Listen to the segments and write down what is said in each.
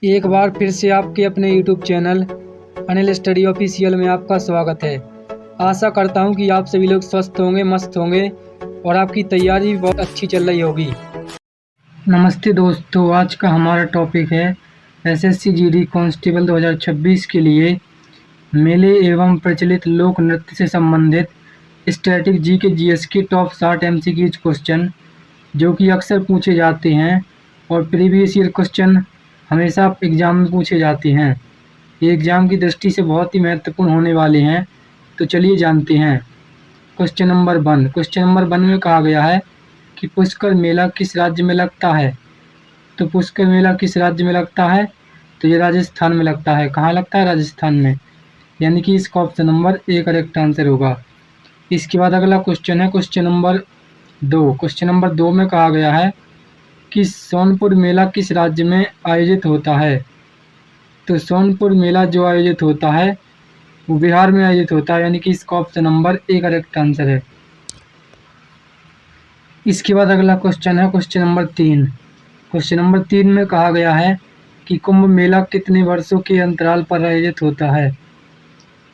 एक बार फिर से आपके अपने YouTube channel Anil study official में आपका स्वागत है। आशा करता हूं कि आप सभी लोग स्वस्थ होंगे, मस्त होंगे और आपकी तैयारी भी बहुत अच्छी चल रही होगी। नमस्ते दोस्तों, आज का हमारा टॉपिक है एसएससी जीडी कांस्टेबल 2026 के लिए मेले एवं प्रचलित लोक नृत्य से संबंधित स्टैटिक जी के जीएस के टॉप 60 MCQs क्वेश्चन जो कि अक्सर पूछे जाते हैं और प्रीवियस ईयर क्वेश्चन हमेशा एग्ज़ाम में पूछे जाते हैं। ये एग्ज़ाम की दृष्टि से बहुत ही महत्वपूर्ण होने वाले हैं। तो चलिए जानते हैं। Question number 1। क्वेश्चन नंबर 1 में कहा गया है कि पुष्कर मेला किस राज्य में लगता है। तो पुष्कर मेला किस राज्य में लगता है, तो ये राजस्थान में लगता है। कहाँ लगता है? राजस्थान में। यानी कि इसका option number A correct answer होगा। इसके बाद अगला क्वेश्चन है क्वेश्चन नंबर 2। क्वेश्चन नंबर 2 में कहा गया है कि सोनपुर मेला किस राज्य में आयोजित होता है। तो सोनपुर मेला जो आयोजित होता है वो बिहार में आयोजित होता है। यानी कि इसका option number A correct answer है। इसके बाद अगला क्वेश्चन है क्वेश्चन नंबर 3। क्वेश्चन नंबर 3 में कहा गया है कि कुंभ मेला कितने वर्षों के अंतराल पर आयोजित होता है।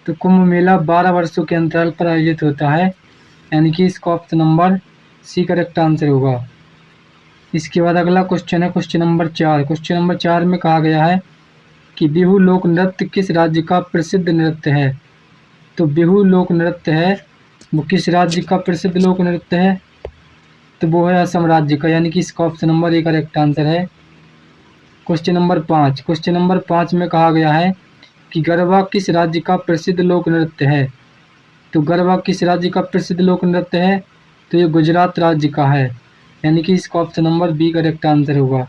तो कुंभ मेला 12 वर्षों के अंतराल पर आयोजित होता है। यानी कि इसका option number C correct answer होगा। इसके बाद अगला क्वेश्चन है क्वेश्चन नंबर 4। क्वेश्चन नंबर 4 में कहा गया है कि बिहू लोक नृत्य किस राज्य का प्रसिद्ध नृत्य है। तो बिहू लोक नृत्य है वो किस राज्य का प्रसिद्ध लोक नृत्य है, तो वो है असम राज्य का। यानी कि इसका option number A correct answer है। Question number 5। क्वेश्चन नंबर 5 में कहा गया है कि गरबा किस राज्य का प्रसिद्ध लोक नृत्य है। तो गरबा किस राज्य का प्रसिद्ध लोक नृत्य है, तो ये गुजरात राज्य का है। यानी कि इसका option number B correct answer होगा।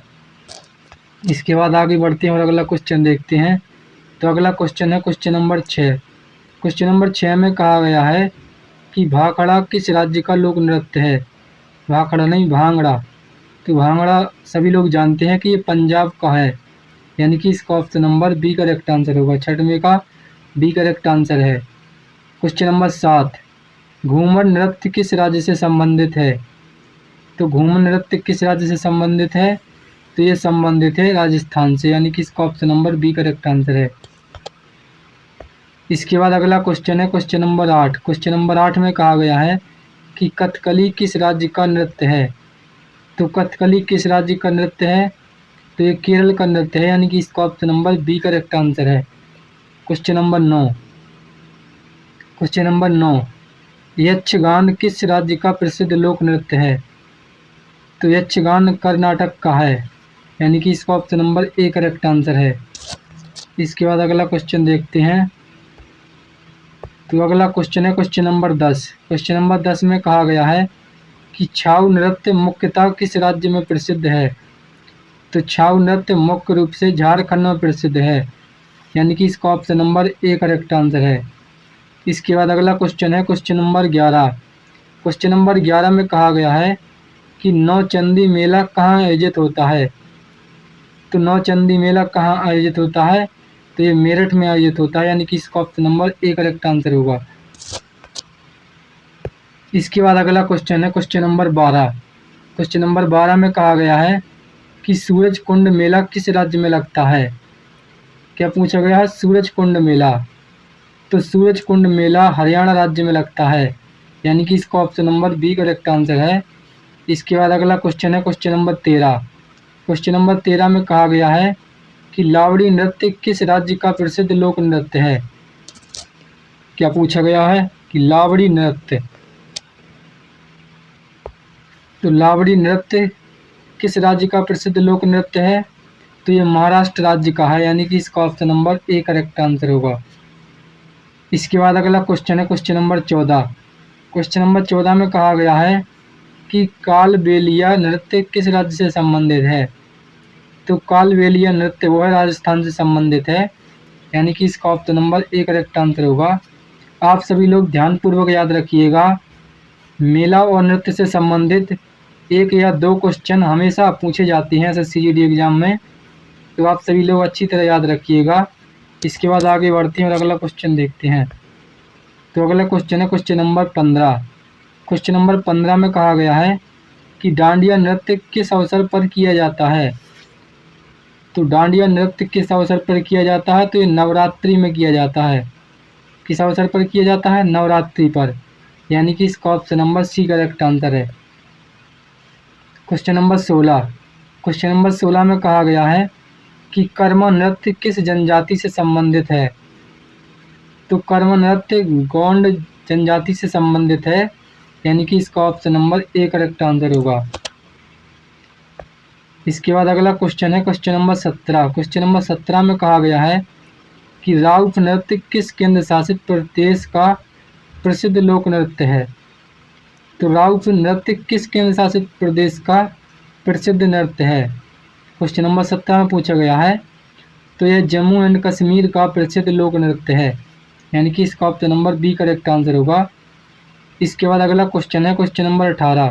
इसके बाद आगे बढ़ते हैं और अगला क्वेश्चन देखते हैं। तो अगला क्वेश्चन है क्वेश्चन नंबर 6। क्वेश्चन नंबर 6 में कहा गया है कि भाखड़ा किस राज्य का लोक नृत्य है। भाखड़ा नहीं, भांगड़ा। तो भांगड़ा सभी लोग जानते हैं कि ये पंजाब का है। यानी कि इसका option number B correct answer होगा। 6वें का बी करेक्ट आंसर है। Question number 7। घूमर नृत्य किस राज्य से संबंधित है। तो घूमर नृत्य किस राज्य से संबंधित है, तो ये संबंधित है राजस्थान से। यानी कि इसका option number B correct answer है। इसके बाद अगला क्वेश्चन है क्वेश्चन नंबर 8। क्वेश्चन नंबर 8 में कहा गया है कि कथकली किस राज्य का नृत्य है। तो कथकली किस राज्य का नृत्य है, तो ये केरल का नृत्य है। यानी कि इसका option number B correct answer है। Question number 9। Question number 9। Yakshagana किस राज्य का प्रसिद्ध लोक नृत्य है। तो यक्षगान कर्नाटक का है। यानी कि इसका option number A correct answer है। इसके बाद अगला क्वेश्चन देखते हैं। तो अगला क्वेश्चन है क्वेश्चन नंबर 10। क्वेश्चन नंबर 10 में कहा गया है कि छाऊ नृत्य मुख्यतः किस राज्य में प्रसिद्ध है। तो छाऊ नृत्य मुख्य रूप से झारखंड में प्रसिद्ध है। यानी कि इसका option number A correct answer है। इसके बाद अगला क्वेश्चन है क्वेश्चन नंबर 11। क्वेश्चन नंबर 11 में कहा गया है कि नौचंदी मेला कहाँ आयोजित होता है। तो नौचंदी मेला कहाँ आयोजित होता है, तो ये मेरठ में आयोजित होता है। यानी कि इसका option number A correct answer होगा। इसके बाद अगला क्वेश्चन है क्वेश्चन नंबर 12। क्वेश्चन नंबर 12 में कहा गया है कि सूरज कुंड मेला किस राज्य में लगता है। क्या पूछा गया है? सूरज कुंड मेला। तो सूरज कुंड मेला हरियाणा राज्य में लगता है। यानी कि इसका option number B correct answer है। इसके बाद अगला क्वेश्चन है क्वेश्चन नंबर 13। क्वेश्चन नंबर 13 में कहा गया है कि लावड़ी नृत्य किस राज्य का प्रसिद्ध लोक नृत्य है। क्या पूछा गया है कि लावड़ी नृत्य। तो लावड़ी नृत्य किस राज्य का प्रसिद्ध लोक नृत्य है, तो ये महाराष्ट्र राज्य का है। यानी कि इसका option number A correct answer होगा। इसके बाद अगला क्वेश्चन है क्वेश्चन नंबर 14। क्वेश्चन नंबर 14 में कहा गया है कि कालबेलिया नृत्य किस राज्य से संबंधित है। तो कालबेलिया नृत्य वो है राजस्थान से संबंधित है। यानी कि इसका option number A correct answer होगा। आप सभी लोग ध्यानपूर्वक याद रखिएगा, मेला और नृत्य से संबंधित 1 या 2 क्वेश्चन हमेशा पूछे जाते हैं एसएससी जीडी एग्जाम में। तो आप सभी लोग अच्छी तरह याद रखिएगा। इसके बाद आगे बढ़ते हैं और अगला क्वेश्चन देखते हैं। तो अगला क्वेश्चन है क्वेश्चन नंबर 15। क्वेश्चन नंबर 15 में कहा गया है कि डांडिया नृत्य किस अवसर पर किया जाता है। तो डांडिया नृत्य किस अवसर पर किया जाता है? तो ये नवरात्रि में किया जाता है। किस अवसर पर किया जाता है? नवरात्रि पर, यानी कि इसका option number C correct answer है। Question number 16। क्वेश्चन नंबर 16 में कहा गया है कि कर्म नृत्य किस जनजाति से संबंधित है? तो कर्म नृत्य गोंड जनजाति से संबंधित है, यानी कि इसका option number A correct answer होगा। इसके बाद अगला क्वेश्चन है क्वेश्चन नंबर 17। क्वेश्चन नंबर 17 में कहा गया है कि राउफ नृत्य किस केंद्र शासित प्रदेश का प्रसिद्ध लोक नृत्य है? तो राउफ नृत्य किस केंद्र शासित प्रदेश का प्रसिद्ध नृत्य है? क्वेश्चन नंबर 17 में पूछा गया है। तो यह जम्मू एंड कश्मीर का प्रसिद्ध लोक नृत्य है, यानी कि इसका option number B correct answer होगा। इसके बाद अगला क्वेश्चन है क्वेश्चन नंबर 18।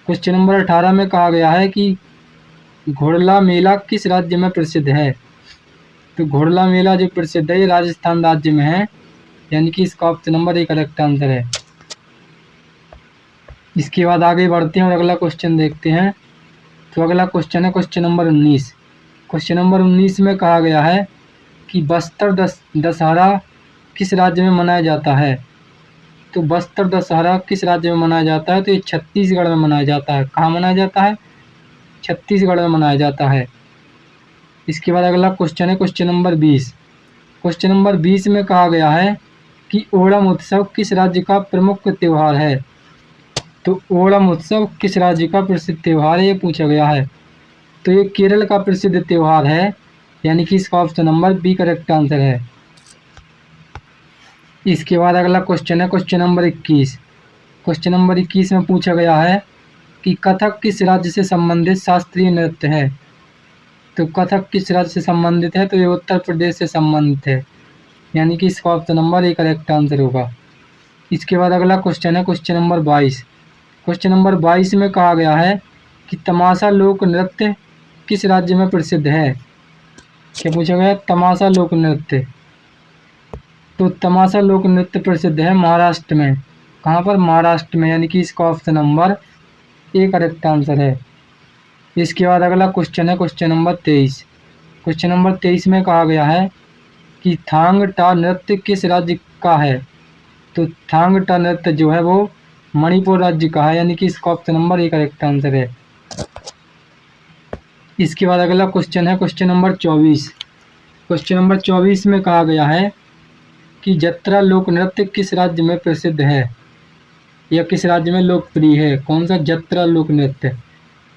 क्वेश्चन नंबर 18 में कहा गया है कि घोड़ला मेला किस राज्य में प्रसिद्ध है? तो घोड़ला मेला जो प्रसिद्ध है ये राजस्थान राज्य में है, यानी कि इसका option number A correct answer है। इसके बाद आगे बढ़ते हैं और अगला क्वेश्चन देखते हैं। तो अगला क्वेश्चन है क्वेश्चन नंबर 19। क्वेश्चन नंबर 19 में कहा गया है कि बस्तर दशहरा किस राज्य में मनाया जाता है? तो बस्तर दशहरा किस राज्य में मनाया जाता है? तो ये छत्तीसगढ़ में मनाया जाता है। कहाँ मनाया जाता है? छत्तीसगढ़ में मनाया जाता है। इसके बाद अगला क्वेश्चन है क्वेश्चन नंबर 20। क्वेश्चन नंबर 20 में कहा गया है कि ओणम उत्सव किस राज्य का प्रमुख त्यौहार है? तो ओणम उत्सव किस राज्य का प्रसिद्ध त्यौहार है, ये पूछा गया है। तो ये केरल का प्रसिद्ध त्यौहार है, यानी कि इसका option number B correct answer है। इसके बाद अगला क्वेश्चन है क्वेश्चन नंबर 21। क्वेश्चन नंबर 21 में पूछा गया है कि कथक किस राज्य से संबंधित शास्त्रीय नृत्य है? तो कथक किस राज्य से संबंधित है? तो ये उत्तर प्रदेश से संबंधित है, यानी कि इसका option number A correct answer होगा। इसके बाद अगला क्वेश्चन है क्वेश्चन नंबर 22। क्वेश्चन नंबर 22 में कहा गया है कि तमाशा लोक नृत्य किस राज्य में प्रसिद्ध है? क्या पूछा गया? तमाशा लोक नृत्य। तो तमाशा लोक नृत्य प्रसिद्ध है महाराष्ट्र में। कहाँ पर? महाराष्ट्र में, यानी कि इसका option number A correct answer है। इसके बाद अगला क्वेश्चन है क्वेश्चन नंबर 23। क्वेश्चन नंबर 23 में कहा गया है कि थांग टा नृत्य किस राज्य का है? तो थांग टा नृत्य जो है वो मणिपुर राज्य का है, यानी कि इसका option number A correct answer है। इसके बाद अगला क्वेश्चन है क्वेश्चन नंबर 24। क्वेश्चन नंबर 24 में कहा गया है कि जत्रा लोक नृत्य किस राज्य में प्रसिद्ध है या किस राज्य में लोकप्रिय है? कौन सा जत्रा लोक नृत्य?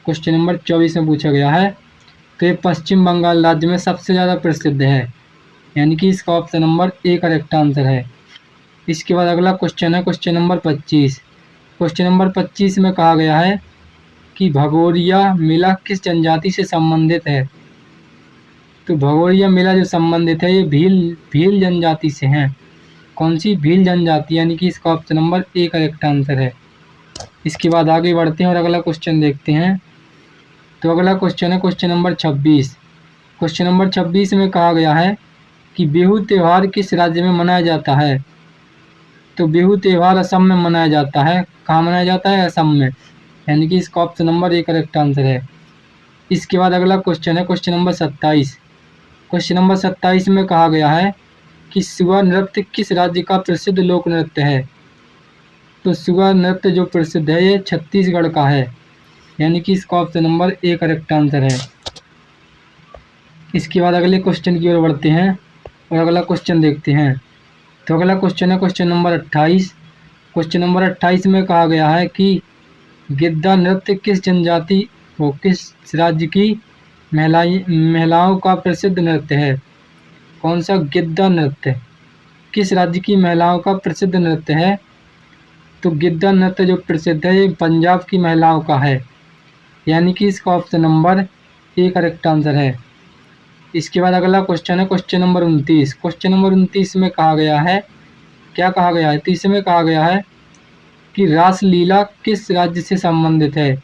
क्वेश्चन नंबर 24 में पूछा गया है। तो ये पश्चिम बंगाल राज्य में सबसे ज़्यादा प्रसिद्ध है, यानी कि इसका option number A correct answer है। इसके बाद अगला क्वेश्चन है क्वेश्चन नंबर 25। क्वेश्चन नंबर 25 में कहा गया है कि भगोरिया मेला किस जनजाति से संबंधित है? तो भगोरिया मेला जो संबंधित है ये भील जनजाति से हैं। कौन सी? भील जनजाति, यानी कि इसका option number A correct answer है। इसके बाद आगे बढ़ते हैं और अगला क्वेश्चन देखते हैं। तो अगला क्वेश्चन है क्वेश्चन नंबर 26। क्वेश्चन नंबर 26 में कहा गया है कि बिहू त्यौहार किस राज्य में मनाया जाता है? तो बिहू त्यौहार असम में मनाया जाता है। कहाँ मनाया जाता है? असम में, यानी कि इसका option number A correct answer है। इसके बाद अगला क्वेश्चन है क्वेश्चन नंबर 27। क्वेश्चन नंबर 27 में कहा गया है कि सुआ नृत्य किस राज्य का प्रसिद्ध लोक नृत्य है? तो सुआ नृत्य जो प्रसिद्ध है ये छत्तीसगढ़ का है, यानी कि इसका option number A correct answer है। इसके बाद अगले क्वेश्चन की ओर बढ़ते हैं और अगला क्वेश्चन देखते हैं। तो अगला क्वेश्चन है क्वेश्चन नंबर 28। क्वेश्चन नंबर 28 में कहा गया है कि गिद्धा नृत्य किस जनजाति वो किस राज्य की महिलाओं का प्रसिद्ध नृत्य है? कौन सा? गिद्धा नृत्य किस राज्य की महिलाओं का प्रसिद्ध नृत्य है? तो गिद्धा नृत्य जो प्रसिद्ध है ये पंजाब की महिलाओं का है, यानी कि इसका option number A correct answer है। इसके बाद अगला क्वेश्चन है क्वेश्चन नंबर 29। क्वेश्चन नंबर 29 में कहा गया है, क्या कहा गया है? 30 में कहा गया है कि रासलीला किस राज्य से संबंधित है?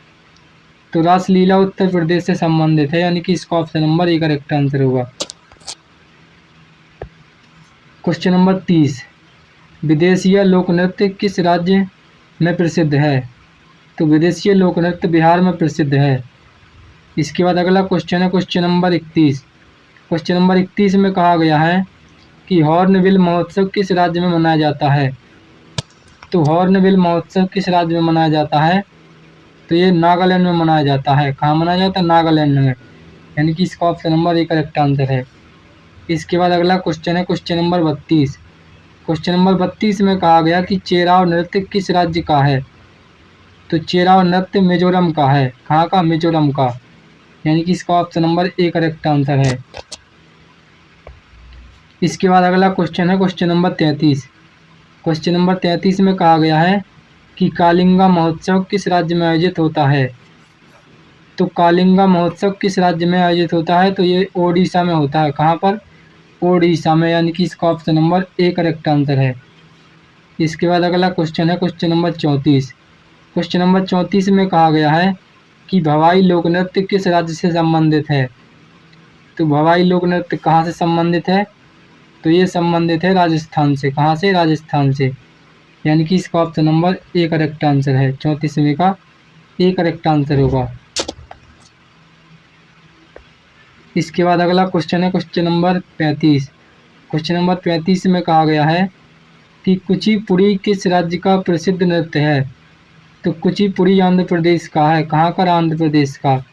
तो रासलीला उत्तर प्रदेश से संबंधित है, यानी कि इसका option number A correct answer होगा। Question number 30। विदेशीय लोक नृत्य किस राज्य में प्रसिद्ध है? तो विदेशीय लोक नृत्य बिहार में प्रसिद्ध है। इसके बाद अगला क्वेश्चन है क्वेश्चन नंबर 31। क्वेश्चन नंबर 31 में कहा गया है कि हॉर्नबिल महोत्सव किस राज्य में मनाया जाता है। तो हॉर्नबिल महोत्सव किस राज्य में मनाया जाता है, तो ये नागालैंड में मनाया जाता है। कहाँ मनाया जाता है, नागालैंड में, यानी कि इसका option number A correct answer है। इसके बाद अगला क्वेश्चन है क्वेश्चन नंबर 32। क्वेश्चन नंबर 32 में कहा गया कि चेराव नृत्य किस राज्य का है। तो चेराव नृत्य मिजोरम का है। कहाँ का, मिजोरम का, यानी कि इसका option number A correct answer है। इसके बाद अगला क्वेश्चन है क्वेश्चन नंबर 33। क्वेश्चन नंबर 33 में कहा गया है कि कालिंगा महोत्सव किस राज्य में आयोजित होता है। तो कालिंगा महोत्सव किस राज्य में आयोजित होता है, तो ये ओडिशा में होता है। कहाँ पर, ओडिशा में, यानी कि इसका option number A correct answer है। इसके बाद अगला क्वेश्चन है क्वेश्चन नंबर 34। क्वेश्चन नंबर 34 में कहा गया है कि भवाई लोक नृत्य किस राज्य से संबंधित है। तो भवाई लोक नृत्य कहाँ से संबंधित है, तो ये संबंधित है राजस्थान से। कहाँ से, राजस्थान से, यानी कि इसका option number A correct answer है। 34वें का ए करेक्ट आंसर होगा। इसके बाद अगला क्वेश्चन है क्वेश्चन नंबर 35। क्वेश्चन नंबर 35 में कहा गया है कि कुचिपुड़ी किस राज्य का प्रसिद्ध नृत्य है। तो कुचिपुड़ी आंध्र प्रदेश का है। कहाँ का, आंध्र प्रदेश का,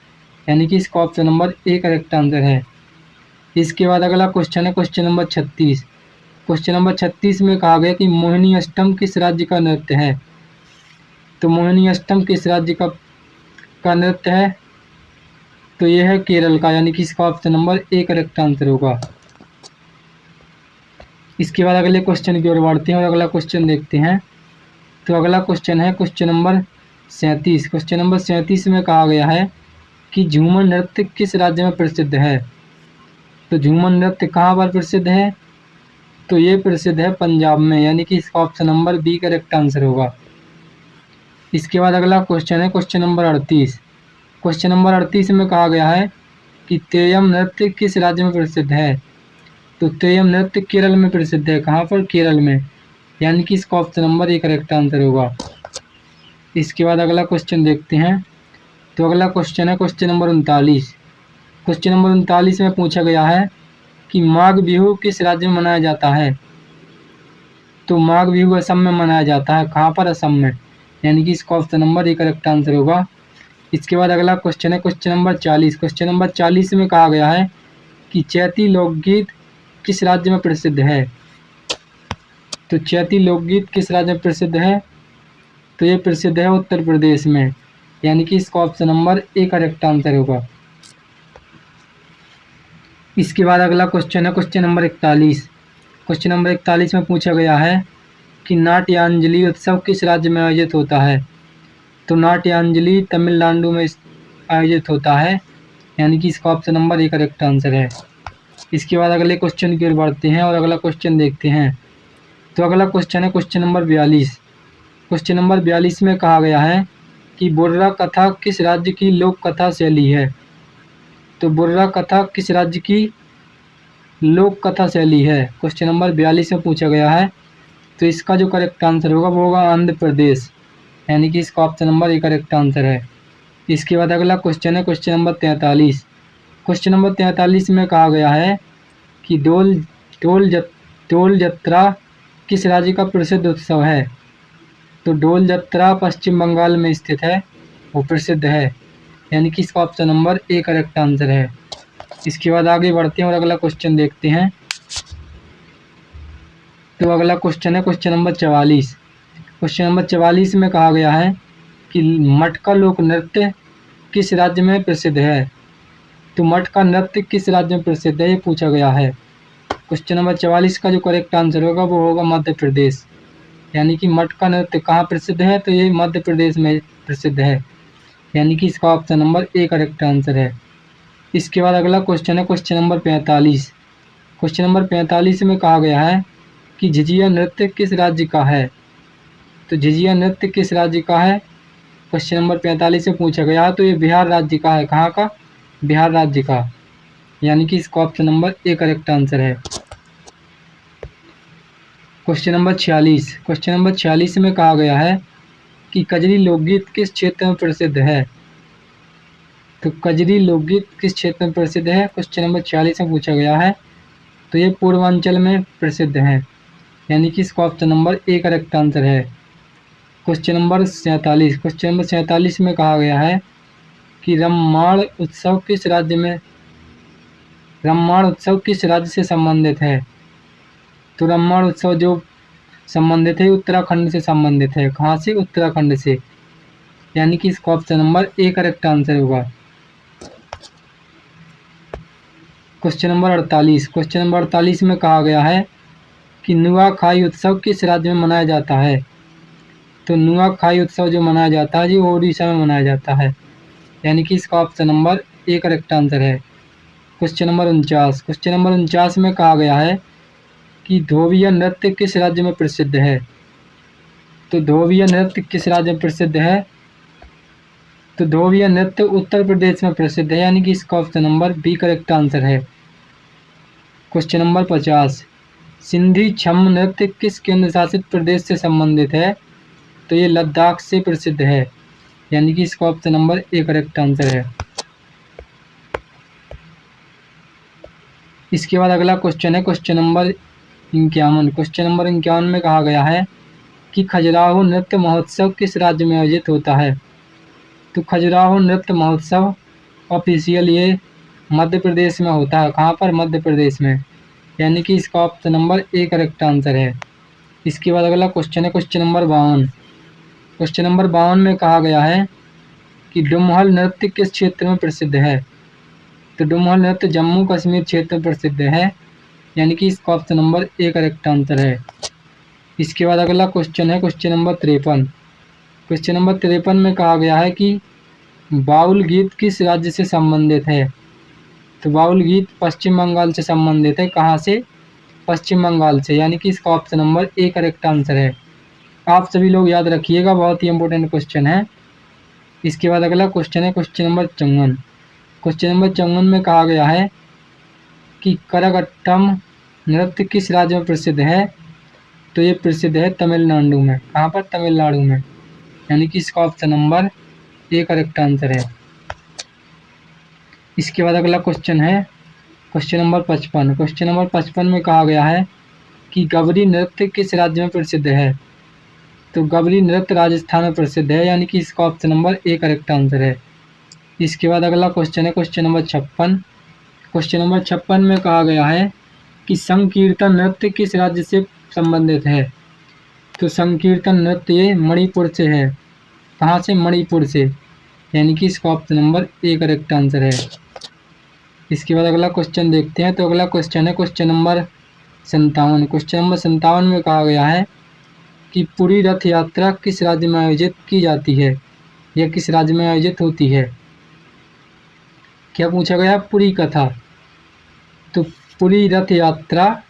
यानी कि इसका option number A correct answer है। इसके बाद अगला क्वेश्चन है क्वेश्चन नंबर 36। क्वेश्चन नंबर 36 में कहा गया कि मोहिनी अष्टम किस राज्य का नृत्य है। तो मोहिनी अष्टम किस राज्य का नृत्य है, तो ये है केरल का, यानी कि इसका option number A correct answer होगा। इसके बाद अगले क्वेश्चन की ओर बढ़ते हैं और अगला क्वेश्चन देखते हैं। तो अगला क्वेश्चन है क्वेश्चन नंबर 37। क्वेश्चन नंबर 37 में कहा गया है कि झूमर नृत्य किस राज्य में प्रसिद्ध है। तो झूमर नृत्य कहाँ पर प्रसिद्ध है, तो ये प्रसिद्ध है पंजाब में, यानी कि इसका option number B correct answer होगा। इसके बाद अगला क्वेश्चन है क्वेश्चन नंबर 38। क्वेश्चन नंबर 38 में कहा गया है कि तेयम नृत्य किस राज्य में प्रसिद्ध है। तो तेयम नृत्य केरल में प्रसिद्ध है। कहाँ पर, केरल में, यानी कि इसका option number A correct answer होगा। इसके बाद अगला क्वेश्चन देखते हैं। तो अगला क्वेश्चन है क्वेश्चन नंबर 39। क्वेश्चन नंबर 39 में पूछा गया है कि माघ बिहू किस राज्य में मनाया जाता है। तो माघ बिहू असम में मनाया जाता है। कहाँ पर, असम में, यानी कि इसका option number A correct answer होगा। इसके बाद अगला क्वेश्चन है क्वेश्चन नंबर 40। क्वेश्चन नंबर 40 में कहा गया है कि चैती लोकगीत किस राज्य में प्रसिद्ध है। तो चैती लोकगीत किस राज्य में प्रसिद्ध है, तो ये प्रसिद्ध है उत्तर प्रदेश में, यानी कि इसका option number A correct answer होगा। इसके बाद अगला क्वेश्चन है क्वेश्चन नंबर 41। क्वेश्चन नंबर 41 में पूछा गया है कि नाट्यांजलि उत्सव किस राज्य में आयोजित होता है। तो नाट्यांजलि तमिलनाडु में आयोजित होता है, यानी कि इसका option number A correct answer है। इसके बाद अगले क्वेश्चन की ओर बढ़ते हैं और अगला क्वेश्चन देखते हैं। तो अगला क्वेश्चन है क्वेश्चन नंबर 42। क्वेश्चन नंबर 42 में कहा गया है कि बुर्रा कथा किस राज्य की लोक कथा शैली है। तो बुर्रा कथा किस राज्य की लोक कथा शैली है, क्वेश्चन नंबर 42 में पूछा गया है। तो इसका जो करेक्ट आंसर होगा वो होगा आंध्र प्रदेश, यानी कि इसका option number A correct answer है। इसके बाद अगला क्वेश्चन है क्वेश्चन नंबर 43। क्वेश्चन नंबर 43 में कहा गया है कि डोल जत्रा किस राज्य का प्रसिद्ध उत्सव है। तो डोल जत्रा पश्चिम बंगाल में स्थित है, वो प्रसिद्ध है, यानी कि इसका option number A correct answer है। इसके बाद आगे बढ़ते हैं और अगला क्वेश्चन देखते हैं। तो अगला क्वेश्चन है क्वेश्चन नंबर 44। क्वेश्चन नंबर 44 में कहा गया है कि मटका लोक नृत्य किस राज्य में प्रसिद्ध है। तो मटका नृत्य किस राज्य में प्रसिद्ध है, ये पूछा गया है। क्वेश्चन नंबर 44 का जो करेक्ट आंसर होगा वो होगा मध्य प्रदेश, यानी कि मटका नृत्य कहाँ प्रसिद्ध है, तो ये मध्य प्रदेश में प्रसिद्ध है, यानी कि इसका option number A correct answer है। इसके बाद अगला क्वेश्चन है क्वेश्चन नंबर 45। क्वेश्चन नंबर 45 में कहा गया है कि झिझिया नृत्य किस राज्य का है। तो झिझिया नृत्य किस राज्य का है, क्वेश्चन नंबर 45 से पूछा गया है। तो ये बिहार राज्य का है। कहाँ का, बिहार राज्य का, यानी कि इसका option number A correct answer है। Question number 46। क्वेश्चन नंबर 46 में कहा गया है कि कजरी लोकगीत किस क्षेत्र में प्रसिद्ध है। तो कजरी लोकगीत किस क्षेत्र में प्रसिद्ध है? क्वेश्चन नंबर 46 में पूछा गया है। तो ये पूर्वांचल में प्रसिद्ध है, यानी कि इसका option number A correct answer है। क्वेश्चन नंबर 47 में कहा गया है कि रम्माण उत्सव किस राज्य से संबंधित है? तो रम्माण उत्सव जो संबंधित है उत्तराखंड से संबंधित है। कहाँ से? उत्तराखंड से, यानी कि इसका option number A correct answer होगा। क्वेश्चन नंबर 48 में कहा गया है कि नुआखाई उत्सव किस राज्य में मनाया जाता है? तो नुआखाई उत्सव जो मनाया जाता है वो ओडिशा में मनाया जाता है, यानी कि इसका option number A correct answer है। क्वेश्चन नंबर 49 में कहा गया है कि धोबिया नृत्य किस राज्य में प्रसिद्ध है? तो धोबिया नृत्य किस राज्य में प्रसिद्ध है? तो धोबिया नृत्य उत्तर प्रदेश में प्रसिद्ध है, यानी कि इसका option number B correct answer है। क्वेश्चन नंबर 50, सिंधी छम नृत्य किस केंद्र शासित प्रदेश से संबंधित है? तो ये लद्दाख से प्रसिद्ध है, यानी कि इसका option number A correct answer है। इसके बाद अगला क्वेश्चन है क्वेश्चन नंबर 51 में कहा गया है कि खजुराहो नृत्य महोत्सव किस राज्य में आयोजित होता है? तो खजुराहो नृत्य महोत्सव ऑफिशियल ये मध्य प्रदेश में होता है। कहाँ पर? मध्य प्रदेश में, यानी कि इसका option number A correct answer है। इसके बाद अगला क्वेश्चन है क्वेश्चन नंबर 52 में कहा गया है कि डुमहल नृत्य किस क्षेत्र में प्रसिद्ध है? तो डुमहल नृत्य जम्मू कश्मीर क्षेत्र में प्रसिद्ध है, यानी कि इसका option number A correct answer है। इसके बाद अगला क्वेश्चन है क्वेश्चन नंबर 53 में कहा गया है कि बाउल गीत किस राज्य से संबंधित है? तो बाउल गीत पश्चिम बंगाल से संबंधित है। कहाँ से? पश्चिम बंगाल से, यानी कि इसका option number A correct answer है। आप सभी लोग याद रखिएगा, बहुत ही इंपॉर्टेंट क्वेश्चन है। इसके बाद अगला क्वेश्चन है क्वेश्चन नंबर 54 में कहा गया है कि करगट्टम नृत्य किस राज्य में प्रसिद्ध है? तो ये प्रसिद्ध है तमिलनाडु में। कहाँ पर? तमिलनाडु में, यानी कि इसका option number A correct answer है। इसके बाद अगला क्वेश्चन है क्वेश्चन नंबर 55 में कहा गया है कि गबरी नृत्य किस राज्य में प्रसिद्ध है? तो गबरी नृत्य राजस्थान में प्रसिद्ध है, यानी कि इसका option number A correct answer है। इसके बाद अगला क्वेश्चन है क्वेश्चन नंबर 56 में कहा गया है कि संकीर्तन नृत्य किस राज्य से संबंधित है? तो संकीर्तन नृत्य ये मणिपुर से है। कहाँ से? मणिपुर से, यानी कि इसका option number A correct answer है। इसके बाद अगला क्वेश्चन देखते हैं। तो अगला क्वेश्चन है क्वेश्चन नंबर 57 में कहा गया है कि पुरी रथ यात्रा किस राज्य में आयोजित की जाती है या किस राज्य में आयोजित होती है? क्या पूछा गया? पुरी कथा। तो पुरी रथ यात्रा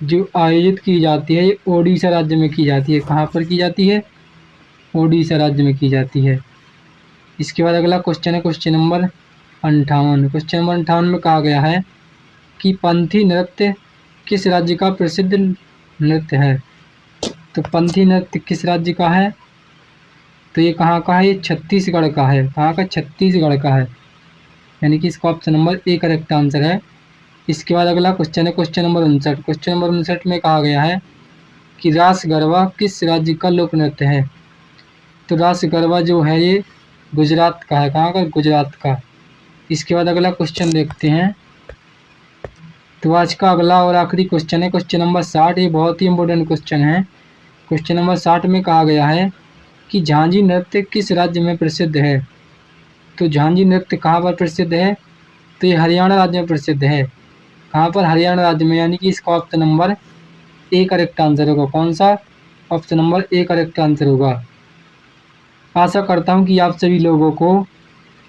जो आयोजित की जाती है ये ओडिशा राज्य में की जाती है। कहाँ पर की जाती है? ओडिशा राज्य में की जाती है। इसके बाद अगला क्वेश्चन है क्वेश्चन नंबर 58 में कहा गया है कि पंथी नृत्य किस राज्य का प्रसिद्ध नृत्य है? तो पंथी नृत्य किस राज्य का है? तो ये कहाँ का है? ये छत्तीसगढ़ का है। कहाँ का? छत्तीसगढ़ का है, यानी कि इसका option number A correct answer है। इसके बाद अगला क्वेश्चन है क्वेश्चन नंबर 59 में कहा गया है कि रास गरबा किस राज्य का लोक नृत्य है? तो रास गरबा जो है ये गुजरात का है। कहाँ का? गुजरात का। इसके बाद अगला क्वेश्चन देखते हैं। तो आज का अगला और आखिरी क्वेश्चन है क्वेश्चन नंबर 60। ये बहुत ही इंपॉर्टेंट क्वेश्चन है। क्वेश्चन नंबर 60 में कहा गया है कि झांझी नृत्य किस राज्य में प्रसिद्ध है? तो झांझी नृत्य कहाँ पर प्रसिद्ध है? तो ये हरियाणा राज्य में प्रसिद्ध है। कहाँ पर? हरियाणा राज्य में, यानी कि इसका option number A correct answer होगा। कौन सा? Option number A correct answer होगा। आशा करता हूँ कि आप सभी लोगों को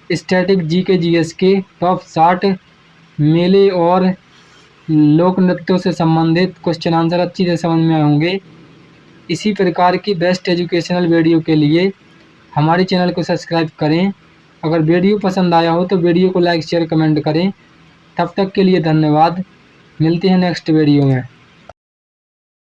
स्टैटिक जीके जीएस के टॉप 60 मेले और लोक नृत्यों से संबंधित क्वेश्चन आंसर अच्छी तरह समझ में आए होंगे। इसी प्रकार की बेस्ट एजुकेशनल वीडियो के लिए हमारे चैनल को सब्सक्राइब करें। अगर वीडियो पसंद आया हो तो वीडियो को लाइक शेयर कमेंट करें। तब तक के लिए धन्यवाद। मिलते हैं नेक्स्ट वीडियो में।